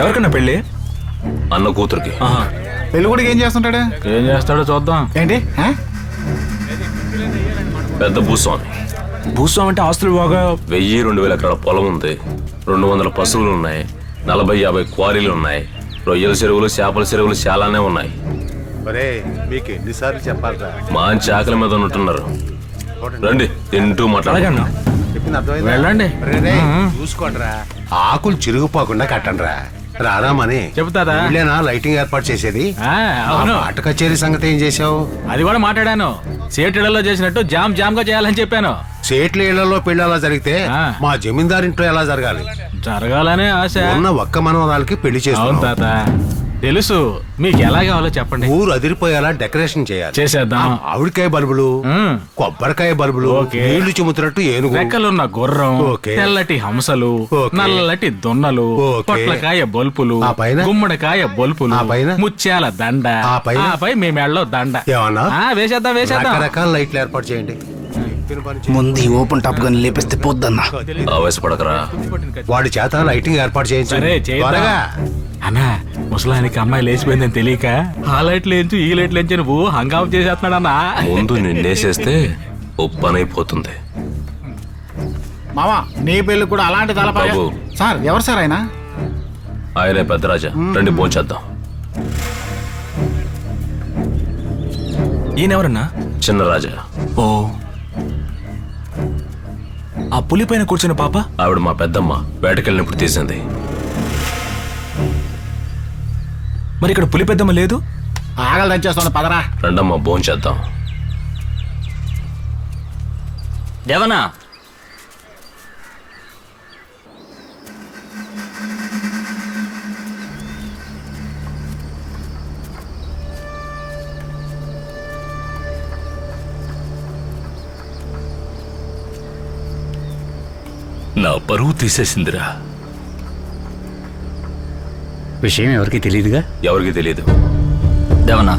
ఎవరికన్నా పెళ్ళి? అన్న కూతురికి. పెళ్లి కూడా ఏం చేస్తుంటాడు? ఏం చేస్తాడో చూద్దాం. ఏంటి? పెద్ద భూస్వామి. భూస్వామి అంటే ఆస్తులు బాగా 1000-2000 ఎకరాల పొలం ఉంది, 200 పశువులు ఉన్నాయి, 40-50 క్వారీలు ఉన్నాయి, రొయ్యల చెరువులు, చేపల చెరువులు చాలానే ఉన్నాయి. మీకు ఎన్నిసార్లు చెప్పాలరా? మంచి ఆకలి మీద ఉంటున్నారు. రండి తింటూ మాట్లాడగలను. వెళ్ళండి. చూసుకోండిరా, ఆకులు చిరుగుపోకుండా కట్టండిరా. రాదామని చెప్తాదా? లైటింగ్ ఏర్పాటు చేసేది. అవును. పాట కచేరీ సంగతి ఏం చేసావు? అది కూడా మాట్లాడాను. సేటిళ్లలో చేసినట్టు జామ్ గా చేయాలని చెప్పాను. సేట్ల ఇళ్లలో పెళ్లి అలా జరిగితే మా జమీందారింట్లో ఎలా జరగాలి? జరగాలనే ఆశ. ఉన్న ఒక్క మనవరాలకి పెళ్లి అవును తాత, తెలుసు. మీకు ఎలా కావాలో చెప్పండి. ఊరు అదిరిపోయేలా డెకరేషన్ చేయాలి. చేసేద్దాం. ఆవిడకాయ బల్బులు, కొబ్బరికాయ బల్బులు, నీళ్లు చెముతున్నట్టు ఏనుగు, రెక్కలున్న గుర్రం, తెల్లటి హంసలు, నల్లటి దొన్నలు, పొట్లకాయ బొల్పులు, గుమ్మడికాయ బొల్పులు, ముత్యాల దండ, ఆపై మీ మెళ్ళలో దండ. వేసేద్దాం వేసేద్దాం. రకరకాల లైట్లు ఏర్పాటు చేయండి. ముందు ఈ ఓపెన్ టాప్ గన్ లేపిస్తే పోద్దన్నా. ఆవేశపడకరా. వాడి చేత లైటింగ్ ఏర్పాటు చేయించండి. అన్నా, ముసలానికి అమ్మాయి లేచిపోయిందని తెలియక ఆ లైట్లు ఏంచు ఈ లైట్లు ఏంచు నువ్వు హంగామా చేసేస్తున్నాడన్నా. ముందు నిన్నేసేస్తే ఒప్పనైపోతుంది. మావా, నీ పెళ్లి కూడా అలాంటి తలపాయ. సార్, ఎవరు సార్ ఆయన? ఆయనే పెద్దరాజా. రండి భోంచేద్దాం. ఈయనెవరన్నా? చిన్న రాజా. ఓ, ఆ పులి పైన కూర్చున్న పాప? ఆవిడ మా పెద్దమ్మ. వేటకెళ్ళినప్పుడు తీసింది. మరి ఇక్కడ పులి పెద్దమ్మ లేదు? ఆగలు దంచేస్తాను, పదరా. రండమ్మ భోంచేద్దాం. దేవనా, నా పరువు తీసేసిందిరా. విషయం ఎవరికి తెలియదుగా? ఎవరికి తెలియదు. దేవనా,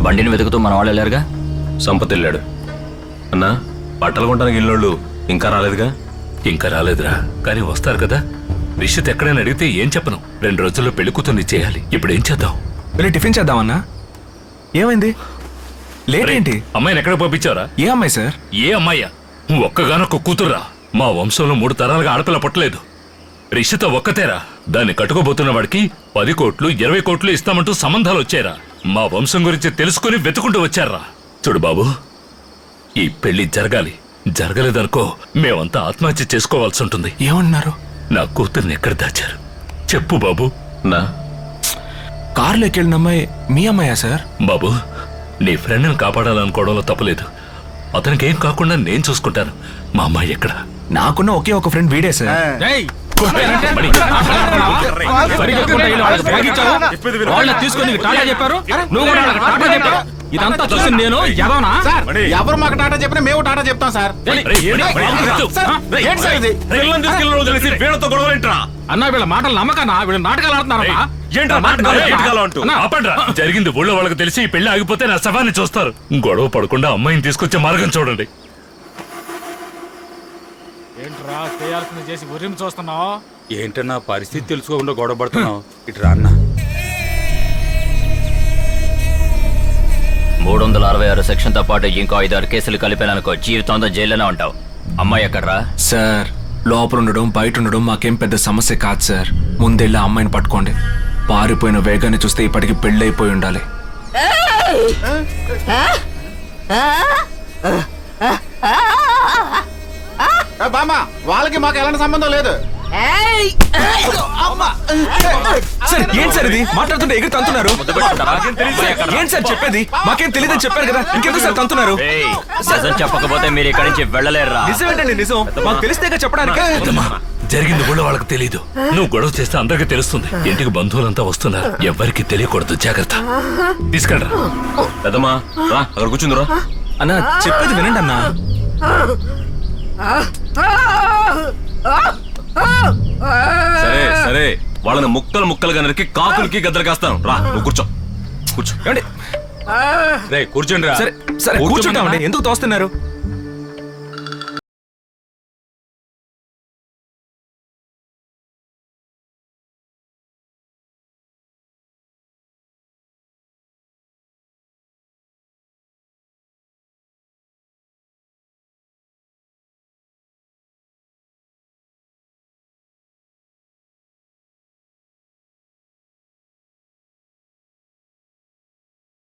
బండిని వెతుకుతూ మన వాళ్ళు వెళ్ళారుగా? సంపత్ వెళ్ళాడు. అన్నా, బట్టలు కొనడానికి ఇల్లోళ్ళు ఇంకా రాలేదుగా? ఇంకా రాలేదురా, కానీ వస్తారు కదా. రిషిత్ ఎక్కడైనా అడిగితే ఏం చెప్పను. 2 రోజుల్లో పెళ్లి కూతుర్ని చేయాలి. ఇప్పుడు ఏం చేద్దాం? వెళ్ళి టిఫిన్ చేద్దామన్నా. ఏమైంది? లేట్ ఏంటి? అమ్మాయిని ఎక్కడ పంపించారా? ఏ అమ్మాయి సార్? ఏ అమ్మాయ్యా? ఒక్కగానొక్క కూతుర్రా. మా వంశంలో 3 తరాలుగా ఆడపిల్ల పుట్టలేదు. రిషిత ఒక్కతేరా. దాన్ని కట్టుకోబోతున్న వాడికి 10 కోట్లు 20 కోట్లు ఇస్తామంటూ సంబంధాలు వచ్చారా. మా వంశం గురించి తెలుసుకుని వెతుకుంటూ వచ్చారా. చూడు బాబు, ఈ పెళ్లి జరగాలి. జరగలేదనుకో మేమంతా ఆత్మహత్య చేసుకోవాల్సి ఉంటుంది. ఏమన్నారు? నా కూతుర్ని ఎక్కడ దాచారు చెప్పు బాబు. నా కారులోకి వెళ్ళిన అమ్మాయి మీ అమ్మాయా సార్? బాబు, నీ ఫ్రెండ్ని కాపాడాలనుకోవడంలో తప్పలేదు. అతనికి ఏం కాకుండా నేను చూసుకుంటాను. మా అమ్మాయి ఎక్కడ? నాకున్న ఒకే ఒక ఫ్రెండ్ వీడే సార్. తీసుకొని టాటా చెప్పారు, నువ్వు కూడా టాటా చెప్పారు. ఇదంతా చూసి నేను ఎవరు మాకు టాటా చెప్పినా మేము టాటా చెప్తాం సార్. అన్నా, వీళ్ళ మాటలు నమ్మకన్నా? వీళ్ళు నాటకాలు ఆడుతున్నారన్నా. జరిగింది ఊళ్ళో వాళ్ళకి తెలిసి ఈ పెళ్లి ఆగిపోతే నా శవాన్ని చూస్తారు. గొడవ పడకుండా అమ్మాయిని తీసుకొచ్చే మార్గం చూడండి. ఏంట్రా చేయాల్సింది చేసి ఉరిమి చూస్తున్నావు? ఏంటన్నా పరిస్థితి తెలుసుకోకుండా గొడవ పడుతున్నావు? ఇటు రా అన్న. 366 సెక్షన్తో పాటు ఇంకో 5-6 కేసులు కలిపాననుకో జీవితంతో జైల్లోనే ఉంటావు. అమ్మాయి ఎక్కడ్రా? సార్, లోపల ఉండడం బయట ఉండడం మాకేం పెద్ద సమస్య కాదు సార్. ముందెళ్ళి అమ్మాయిని పట్టుకోండి. పారిపోయిన వేగాన్ని చూస్తే ఇప్పటికి పెళ్ళైపోయి ఉండాలి. బామ్మ, వాళ్ళకి మాకు ఎలాంటి సంబంధం లేదు. సార్, ఏంటి సార్ ఇది? మాట్లాడుతుంటే ఎగిరి తంతున్నారు. ఏంటి సార్ చెప్పేది? మాకేం తెలియదని చెప్పారు కదా, ఇంకెందుకు సార్ తంతున్నారు? నిజం చెప్పకపోతే మీరు ఇక్కడి నుంచి వెళ్ళలేరురా. నిజమేంటండి నిజం? మాకు తెలిస్తే చెప్పడానికి. జరిగింది ఊళ్ళో వాళ్ళకి తెలీదు. నువ్వు గొడవ చేస్తే అందరికీ తెలుస్తుంది. ఇంటికి బంధువులంతా వస్తున్నారు. ఎవరికి తెలియకూడదు. జాగ్రత్త. తీసుకెళ్ళరా. పెద్దమ్మా రా, అక్కడ కూర్చుందిరా. అన్నా, చెప్పేది వినండి అన్నా. సరే సరే, వాళ్ళని ముక్కలు ముక్కలుగా నరికి కాకులకి గద్దలు కాస్తాను. రా, నువ్వు కూర్చో. కూర్చో. కూర్చోండి రా. కూర్చోండి. సరే సరే కూర్చుంటామండి. ఎందుకు తోస్తున్నారు?